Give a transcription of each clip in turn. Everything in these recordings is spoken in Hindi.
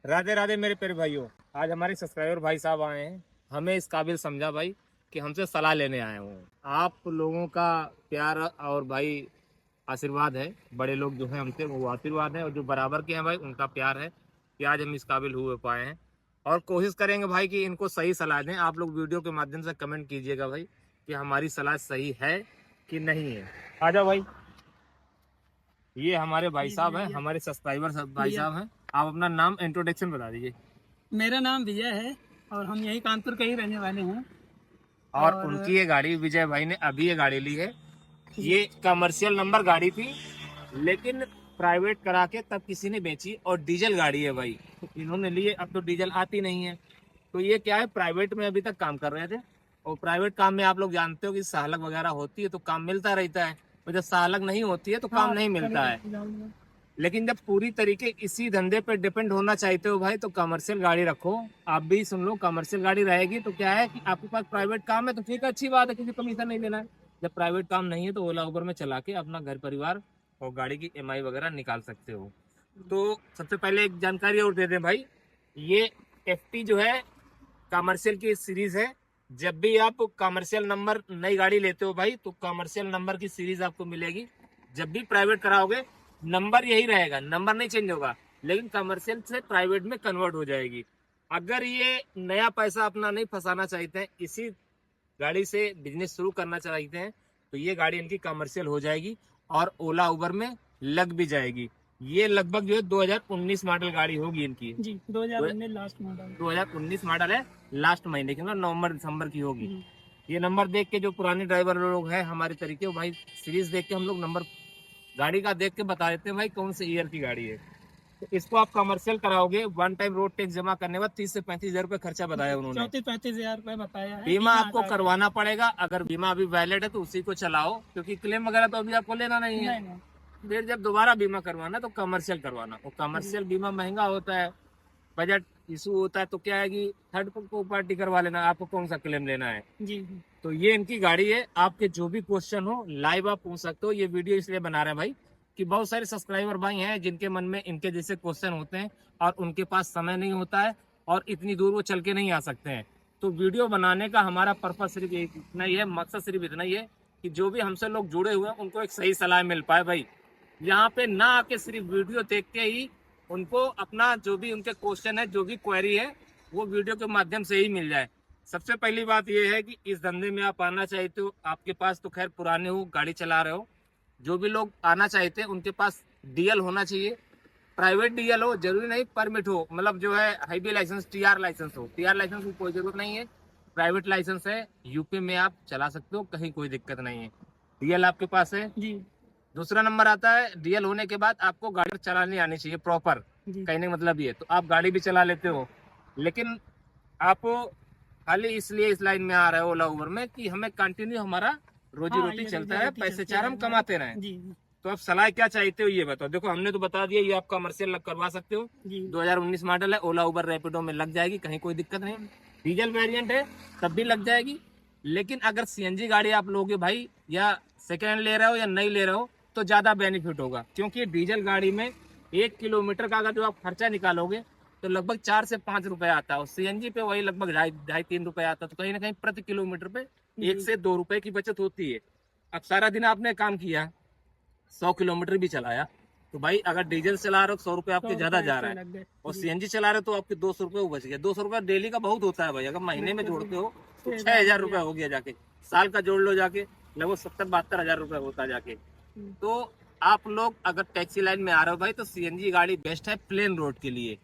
राधे राधे मेरे प्यारे भाइयों। आज हमारे सब्सक्राइबर भाई साहब आए हैं, हमें इस काबिल समझा भाई कि हमसे सलाह लेने आए हूँ। आप लोगों का प्यार और भाई आशीर्वाद है, बड़े लोग जो हैं हमसे वो आशीर्वाद है, और जो बराबर के हैं भाई उनका प्यार है कि आज हम इस काबिल हुए पाए हैं। और कोशिश करेंगे भाई कि इनको सही सलाह दें। आप लोग वीडियो के माध्यम से कमेंट कीजिएगा भाई कि हमारी सलाह सही है कि नहीं है। आ जाओ भाई, ये हमारे भाई साहब हैं, हमारे सब्सक्राइबर भाई साहब हैं। आप अपना नाम इंट्रोडक्शन बता दीजिए। मेरा नाम विजय है और हम यही कानपुर के ही रहने वाले हैं। और उनकी ये गाड़ी, विजय भाई ने अभी ये गाड़ी ली है। ये कमर्शियल नंबर गाड़ी थी, लेकिन प्राइवेट करा के तब किसी ने बेची, और डीजल गाड़ी है भाई, तो इन्होंने लिए। अब तो डीजल आती नहीं है, तो ये क्या है, प्राइवेट में अभी तक काम कर रहे थे। और प्राइवेट काम में आप लोग जानते हो कि सालक वगैरह होती है तो काम मिलता रहता है, और जब सालक नहीं होती है तो काम नहीं मिलता है। लेकिन जब पूरी तरीके इसी धंधे पे डिपेंड होना चाहते हो भाई, तो कमर्शियल गाड़ी रखो। आप भी सुन लो, कमर्शियल गाड़ी रहेगी तो क्या है कि आपके पास प्राइवेट काम है तो ठीक है, अच्छी बात है, किसी कमीशन नहीं देना है। जब प्राइवेट काम नहीं है तो ओला उबर में चला के अपना घर परिवार और गाड़ी की EMI वगैरह निकाल सकते हो। तो सबसे पहले एक जानकारी और दे दें भाई, ये FT जो है कमर्शियल की सीरीज है। जब भी आप कमर्शियल नंबर नई गाड़ी लेते हो भाई, तो कमर्शियल नंबर की सीरीज आपको मिलेगी। जब भी प्राइवेट कराओगे नंबर यही रहेगा, नंबर नहीं चेंज होगा, लेकिन कमर्शियल से प्राइवेट में कन्वर्ट हो जाएगी। अगर ये नया पैसा अपना नहीं फंसाना चाहते हैं, इसी गाड़ी से बिजनेस शुरू करना चाहते हैं, तो ये गाड़ी इनकी कमर्शियल हो जाएगी और ओला उबर में लग भी जाएगी। ये लगभग जो है 2019 मॉडल गाड़ी होगी इनकी जी, 2019 लास्ट मॉडल। 2019 मॉडल है, लास्ट महीने की, मतलब नवंबर दिसंबर की होगी। ये नंबर देख के जो पुराने ड्राइवर लोग हैं हमारे तरीके, वो भाई सीरीज देख के हम लोग नंबर गाड़ी का देख के बता देते हैं भाई कौन से ईयर की गाड़ी है। तो इसको आप कमर्शियल कराओगे, वन टाइम रोड टैक्स जमा करने के बाद 30 से 35 हजार रुपये खर्चा बताया उन्होंने। 34-35 हजार रुपए बताया है। बीमा आपको करवाना पड़ेगा, अगर बीमा अभी वैलिड है तो उसी को चलाओ, क्योंकि क्लेम वगैरह तो अभी आपको लेना नहीं है। फिर जब दोबारा बीमा करवाना तो कमर्शियल करवाना, और कमर्शियल बीमा महंगा होता है, बजट इशू होता है, तो क्या है कि थर्ड पार्टी करवा लेना, आपको कौन सा क्लेम लेना है जी। तो ये इनकी गाड़ी है। आपके जो भी क्वेश्चन हो लाइव आप पूछ सकते हो। ये वीडियो इसलिए बना रहे हैं भाई कि बहुत सारे सब्सक्राइबर भाई हैं जिनके मन में इनके जैसे क्वेश्चन होते हैं, और उनके पास समय नहीं होता है, और इतनी दूर वो चल के नहीं आ सकते हैं। तो वीडियो बनाने का हमारा पर्पज सिर्फ इतना ही है, मकसद सिर्फ इतना ही है कि जो भी हमसे लोग जुड़े हुए हैं उनको एक सही सलाह मिल पाए भाई। यहाँ पे ना आके सिर्फ वीडियो देख के ही उनको अपना जो भी उनके क्वेश्चन है, जो भी क्वेरी है, वो वीडियो के माध्यम से ही मिल जाए। सबसे पहली बात यह है कि इस धंधे में आप आना चाहते हो, आपके पास तो खैर पुराने हो, गाड़ी चला रहे हो, जो भी लोग आना चाहते हैं उनके पास DL होना चाहिए। प्राइवेट DL हो, जरूरी नहीं परमिट हो, मतलब जो है हाईवे लाइसेंस, TR लाइसेंस हो। TR लाइसेंस की कोई जरूरत नहीं है, प्राइवेट लाइसेंस है, यूपी में आप चला सकते हो, कहीं कोई दिक्कत नहीं है। DL आपके पास है जी। दूसरा नंबर आता है, DL होने के बाद आपको गाड़ी चलानी आनी चाहिए प्रॉपर। कहने का मतलब ये, तो आप गाड़ी भी चला लेते हो, लेकिन आप खाली इसलिए इस लाइन में आ रहे हो ओला उबर में कि हमें कंटिन्यू हमारा रोजी रोटी चलता है, पैसे चार हम कमाते रहे। तो आप सलाह क्या चाहते हो ये बताओ। देखो हमने तो बता दिया, ये आप कमर्शियल करवा सकते हो, 2019 मॉडल है, ओला उबर रैपिडो में लग जाएगी, कहीं कोई दिक्कत नहीं। डीजल वेरिएंट है तब भी लग जाएगी। लेकिन अगर CNG गाड़ी आप लोगे भाई, या सेकेंड हैंड ले रहे हो या नहीं ले रहे हो, तो ज्यादा बेनिफिट होगा, क्योंकि डीजल गाड़ी में 1 किलोमीटर का अगर जो आप खर्चा निकालोगे तो लगभग 4 से 5 रुपए आता है, और CNG पे वही लगभग 2.5-3 रुपए आता है। तो कहीं ना कहीं प्रति किलोमीटर पे 1 से 2 रुपए की बचत होती है। अब सारा दिन आपने काम किया, 100 किलोमीटर भी चलाया, तो भाई अगर डीजल चला रहे हो 100 रुपए आपके ज्यादा जा रहा है, और CNG चला रहे हो तो आपके 200 रुपए वो बच गया। 200 रुपए डेली का बहुत होता है भाई, अगर महीने में जोड़ते हो तो 6,000 रुपए हो गया जाके, साल का जोड़ लो जाके लगभग 70-72 हजार रुपए होता है जाके। तो आप लोग अगर टैक्सी लाइन में आ रहे हो भाई, तो CNG गाड़ी बेस्ट है प्लेन रोड के लिए।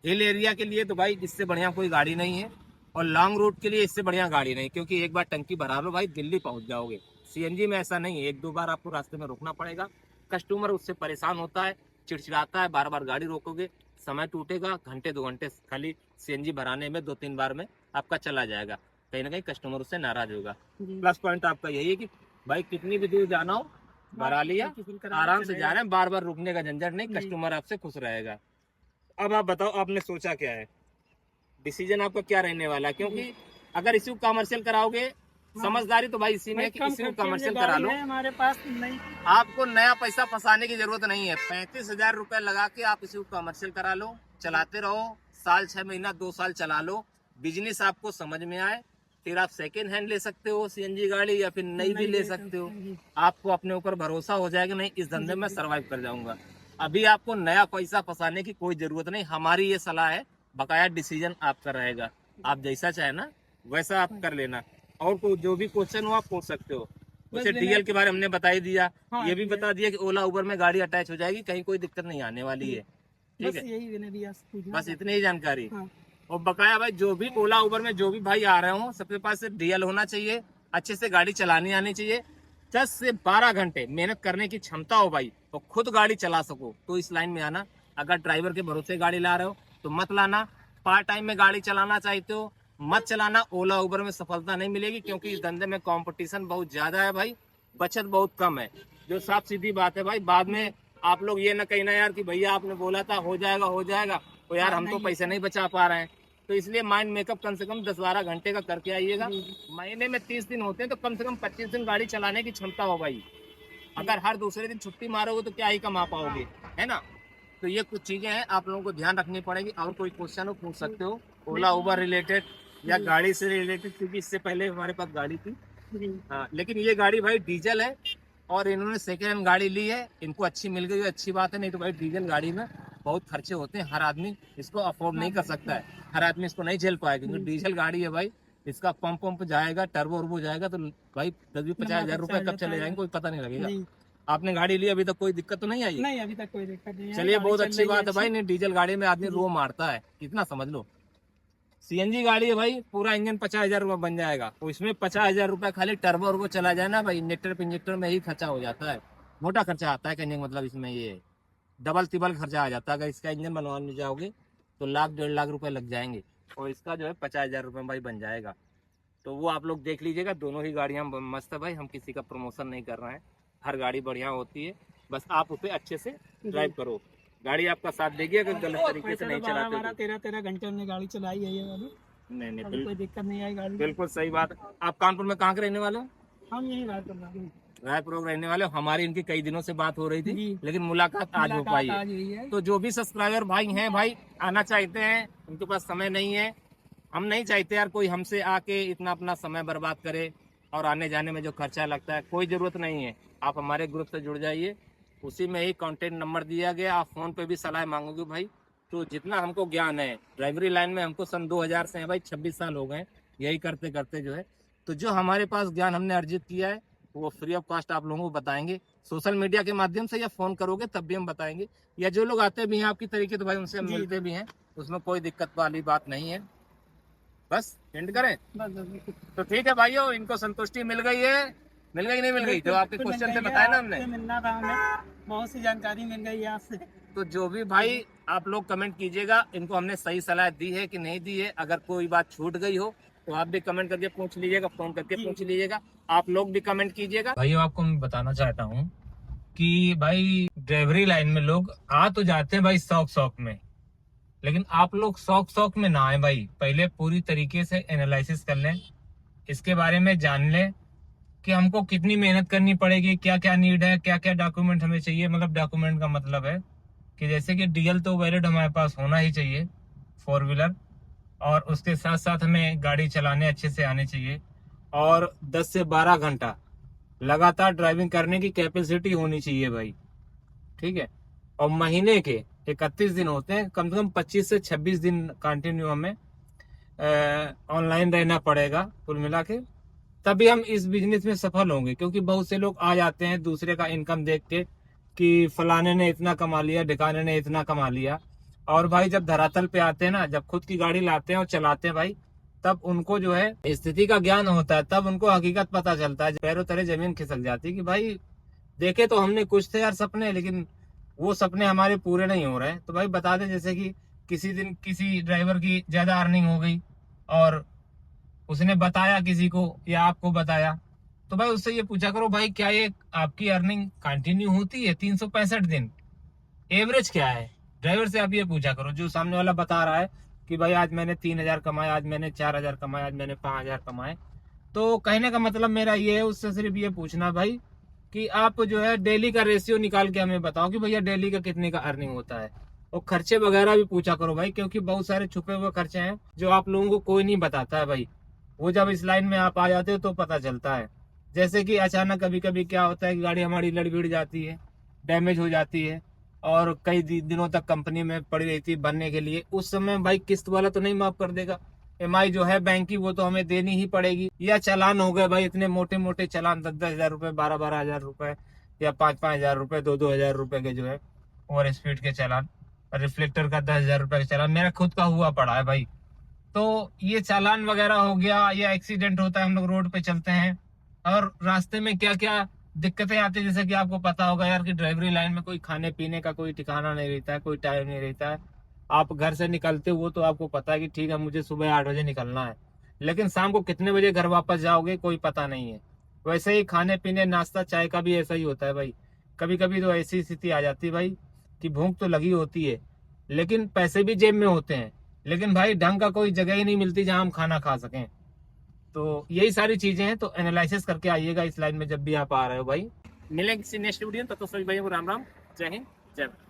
हिल एरिया के लिए तो भाई इससे बढ़िया कोई गाड़ी नहीं है, और लॉन्ग रूट के लिए इससे बढ़िया गाड़ी नहीं, क्योंकि एक बार टंकी भरा लो भाई दिल्ली पहुंच जाओगे। CNG में ऐसा नहीं है, 1-2 बार आपको रास्ते में रोकना पड़ेगा, कस्टमर उससे परेशान होता है, चिड़चिड़ाता है, बार बार गाड़ी रोकोगे, समय टूटेगा, घंटे 2 घंटे खाली CNG भराने में 2-3 बार में आपका चला जाएगा, कहीं ना कहीं कस्टमर उससे नाराज होगा। प्लस पॉइंट आपका यही है कि भाई कितनी भी दूर जाना हो भरा लिया, आराम से जा रहे हैं, बार बार रुकने का झंझट नहीं, कस्टमर आपसे खुश रहेगा। अब आप बताओ आपने सोचा क्या है, डिसीजन आपका क्या रहने वाला है, क्योंकि अगर इसी को कमर्शियल कराओगे, समझदारी तो भाई इसी में कि इसी को कमर्शियल करा लो, हमारे पास नहीं, आपको नया पैसा फंसाने की जरूरत नहीं है। 35 हजार रुपए लगा के आप इसी को कमर्शियल करा लो, चलाते रहो, साल 6 महीना 2 साल चला लो, बिजनेस आपको समझ में आए, फिर आप सेकेंड हैंड ले सकते हो सीएनजी गाड़ी, या फिर नई भी ले सकते हो। आपको अपने ऊपर भरोसा हो जाएगा, नहीं इस धंधे में सरवाइव कर जाऊंगा। अभी आपको नया पैसा फंसाने की कोई जरूरत नहीं, हमारी ये सलाह है, बकाया डिसीजन आपका रहेगा, आप जैसा चाहे ना वैसा आप कर लेना। और जो भी क्वेश्चन हो आप पूछ सकते हो। वैसे डीएल के बारे में हमने बता ही दिया, ये भी बता दिया कि ओला उबर में गाड़ी अटैच हो जाएगी, कहीं कोई दिक्कत नहीं आने वाली है। ठीक है, यही मैंने भी बस इतनी ही जानकारी। और बकाया भाई जो भी ओला उबर में जो भी भाई आ रहे हो, सबके पास सिर्फ डीएल होना चाहिए, अच्छे से गाड़ी चलानी आनी चाहिए, 10 से 12 घंटे मेहनत करने की क्षमता हो भाई, तो खुद गाड़ी चला सको तो इस लाइन में आना। अगर ड्राइवर के भरोसे गाड़ी ला रहे हो तो मत लाना। पार्ट टाइम में गाड़ी चलाना चाहते हो मत चलाना, ओला उबर में सफलता नहीं मिलेगी, क्योंकि इस धंधे में कंपटीशन बहुत ज्यादा है भाई, बचत बहुत कम है। जो साफ सीधी बात है भाई, बाद में आप लोग ये न कहना यार कि भैया आपने बोला था हो जाएगा, तो यार हम तो पैसे नहीं बचा पा रहे हैं। तो इसलिए माइंड मेकअप कम से कम 10-12 घंटे का करके आइएगा। महीने में 30 दिन होते हैं, तो कम से कम 25 दिन गाड़ी चलाने की क्षमता हो भाई। अगर हर दूसरे दिन छुट्टी मारोगे तो क्या ही कमा पाओगे, है ना। तो ये कुछ चीजें हैं आप लोगों को ध्यान रखनी पड़ेगी। और कोई क्वेश्चन हो पूछ सकते हो, ओला उबर रिलेटेड या गाड़ी से रिलेटेड, क्योंकि इससे पहले हमारे पास गाड़ी थी। हाँ, लेकिन ये गाड़ी भाई डीजल है और इन्होंने सेकेंड हैंड गाड़ी ली है, इनको अच्छी मिल गई, अच्छी बात है। नहीं तो भाई डीजल गाड़ी में बहुत खर्चे होते हैं, हर आदमी इसको अफोर्ड नहीं कर सकता है, हर आदमी इसको नहीं झेल पाएगा, क्योंकि डीजल गाड़ी है भाई। इसका पंप जाएगा, टर्बो वर्बो जाएगा, तो भाई 10-50 रुपए कब चले जाएंगे कोई पता नहीं लगेगा। आपने गाड़ी ली, अभी तक कोई दिक्कत तो नहीं आई? नहीं, अभी तक कोई दिक्कत नहीं है। चलिए बहुत अच्छी बात है भाई। नहीं, डीजल गाड़ी में आदमी रो मारता है, इतना समझ लो। सीएनजी गाड़ी है भाई, पूरा इंजन 50,000 रुपये बन जाएगा, तो इसमें 50,000 रुपये खाली टर्बो वर्बो चला जाए ना भाई, इंजेक्टर में ही खर्चा हो जाता है, मोटा खर्चा आता है। कहने का मतलब इसमें ये डबल तिबल खर्चा आ जाता है। अगर इसका इंजन बनवाने जाओगे तो 1-1.5 लाख रुपए लग जाएंगे, और इसका जो है 50,000 रुपये भाई बन जाएगा। तो वो आप लोग देख लीजिएगा, दोनों ही गाड़ियाँ मस्त है भाई, हम किसी का प्रमोशन नहीं कर रहे हैं, हर गाड़ी बढ़िया होती है, बस आप उसे अच्छे से ड्राइव करो, गाड़ी आपका साथ देगी। अगर गलत तरीके से नहीं चलाते तो 13 घंटे हमने गाड़ी चलाई है ये वाली, नहीं कोई दिक्कत नहीं आई गाड़ी। बिल्कुल सही बात। आप कानपुर में कहाँ के रहने वाले हो? हम यही रायपुर रायपुर रहने वाले हो। हमारी इनकी कई दिनों से बात हो रही थी, लेकिन मुलाकात आज हो पाई है। तो जो भी सब्सक्राइबर भाई हैं भाई आना चाहते हैं, उनके पास समय नहीं है, हम नहीं चाहते यार कोई हमसे आके इतना अपना समय बर्बाद करे, और आने जाने में जो खर्चा लगता है कोई ज़रूरत नहीं है। आप हमारे ग्रुप से जुड़ जाइए, उसी में ही कॉन्टेक्ट नंबर दिया गया। आप फ़ोन पे भी सलाह मांगोगे भाई, तो जितना हमको ज्ञान है ड्राइवरी लाइन में, हमको सन 2000 से है भाई, 26 साल हो गए यही करते करते जो है। तो जो हमारे पास ज्ञान हमने अर्जित किया है वो फ्री ऑफ कॉस्ट आप लोगों को बताएंगे, सोशल मीडिया के माध्यम से, या फ़ोन करोगे तब भी हम बताएंगे, या जो लोग आते भी हैं आपकी तरीके तो भाई उनसे हम मिलते भी हैं, उसमें कोई दिक्कत वाली बात नहीं है। बस एंड करें तो ठीक है भाइयों, इनको संतुष्टि मिल गई है, मिल गई नहीं मिल गई, जो आपके क्वेश्चन से बताया ना हमने, मिलना था हमें, बहुत सी जानकारी मिल गई आपसे। तो जो भी भाई आप लोग कमेंट कीजिएगा, इनको हमने सही सलाह दी है कि नहीं दी है। अगर कोई बात छूट गई हो तो आप भी कमेंट करके पूछ लीजिएगा, फोन करके पूछ लीजिएगा, आप लोग भी कमेंट कीजिएगा। भाइयों आपको मैं बताना चाहता हूँ कि भाई ड्राइवरी लाइन में लोग आ तो जाते हैं भाई शौक में, लेकिन आप लोग शौक में ना आए भाई, पहले पूरी तरीके से एनालिसिस कर लें, इसके बारे में जान लें कि हमको कितनी मेहनत करनी पड़ेगी, क्या क्या नीड है, क्या क्या डॉक्यूमेंट हमें चाहिए। मतलब डॉक्यूमेंट का मतलब है कि जैसे कि डीएल तो वैलिड हमारे पास होना ही चाहिए 4 व्हीलर, और उसके साथ साथ हमें गाड़ी चलाने अच्छे से आने चाहिए, और 10 से 12 घंटा लगातार ड्राइविंग करने की कैपेसिटी होनी चाहिए भाई, ठीक है। और महीने के 31 दिन होते हैं, कम से कम 25 से 26 दिन कंटिन्यू हमें ऑनलाइन रहना पड़ेगा कुल मिला के, तभी हम इस बिजनेस में सफल होंगे। क्योंकि बहुत से लोग आ जाते हैं दूसरे का इनकम देख के कि फलाने ने इतना कमा लिया, ढिकाने ने इतना कमा लिया, और भाई जब धरातल पे आते हैं ना, जब खुद की गाड़ी लाते हैं और चलाते हैं भाई, तब उनको जो है स्थिति का ज्ञान होता है, तब उनको हकीकत पता चलता है, पैरों तले जमीन खिसक जाती है कि भाई देखे तो हमने कुछ थे यार सपने, लेकिन वो सपने हमारे पूरे नहीं हो रहे हैं। तो भाई बता दें, जैसे कि किसी दिन किसी ड्राइवर की ज्यादा अर्निंग हो गई और उसने बताया किसी को या आपको बताया, तो भाई उससे ये पूछा करो भाई क्या ये आपकी अर्निंग कंटिन्यू होती है 365 दिन, एवरेज क्या है। ड्राइवर से आप ये पूछा करो, जो सामने वाला बता रहा है कि भाई आज मैंने 3,000 कमाए, आज मैंने 4,000 कमाए, आज मैंने 5,000 कमाए। तो कहने का मतलब मेरा ये है, उससे सिर्फ ये पूछना भाई कि आप जो है डेली का रेशियो निकाल के हमें बताओ कि भैया डेली का कितने का अर्निंग होता है। और खर्चे वगैरह भी पूछा करो भाई, क्योंकि बहुत सारे छुपे हुए खर्चे हैं जो आप लोगों को कोई नहीं बताता है भाई। वो जब इस लाइन में आप आ जाते हो तो पता चलता है। जैसे कि अचानक कभी कभी क्या होता है कि गाड़ी हमारी लड़ भिड़ जाती है, डैमेज हो जाती है, और कई दिनों तक कंपनी में पड़ी रहती है बनने के लिए। उस समय भाई किस्त वाला तो नहीं माफ कर देगा, EMI जो है बैंक की वो तो हमें देनी ही पड़ेगी। या चालान हो गए भाई, इतने मोटे मोटे चालान, 10-10 हजार रुपए, 12-12 हजार रुपए, या 5-5 हजार रुपए, 2-2 हजार रुपए के जो है ओवर स्पीड के चालान, रिफ्लेक्टर का 10 हजार रुपए का चालान मेरा खुद का हुआ पड़ा है भाई। तो ये चालान वगैरह हो गया, या एक्सीडेंट होता है, हम लोग रोड पे चलते हैं और रास्ते में क्या क्या दिक्कतें आती है, जैसे कि आपको पता होगा यार कि ड्राइवरी लाइन में कोई खाने पीने का कोई ठिकाना नहीं रहता है, कोई टाइम नहीं रहता है। आप घर से निकलते हो तो आपको पता है कि ठीक है मुझे सुबह 8 बजे निकलना है, लेकिन शाम को कितने बजे घर वापस जाओगे कोई पता नहीं है। वैसे ही खाने पीने, नाश्ता, चाय का भी ऐसा ही होता है भाई। कभी कभी तो ऐसी स्थिति आ जाती है भाई कि भूख तो लगी होती है, लेकिन पैसे भी जेब में होते हैं, लेकिन भाई ढंग का कोई जगह ही नहीं मिलती जहां हम खाना खा सकें। तो यही सारी चीजें हैं, तो एनालिसिस करके आइएगा इस लाइन में जब भी आप आ रहे हो भाई। मिलेंगे किसी नेक्स्ट वीडियो, तब तो सभी भाइयों को राम राम, जय हिंद, जय भारत।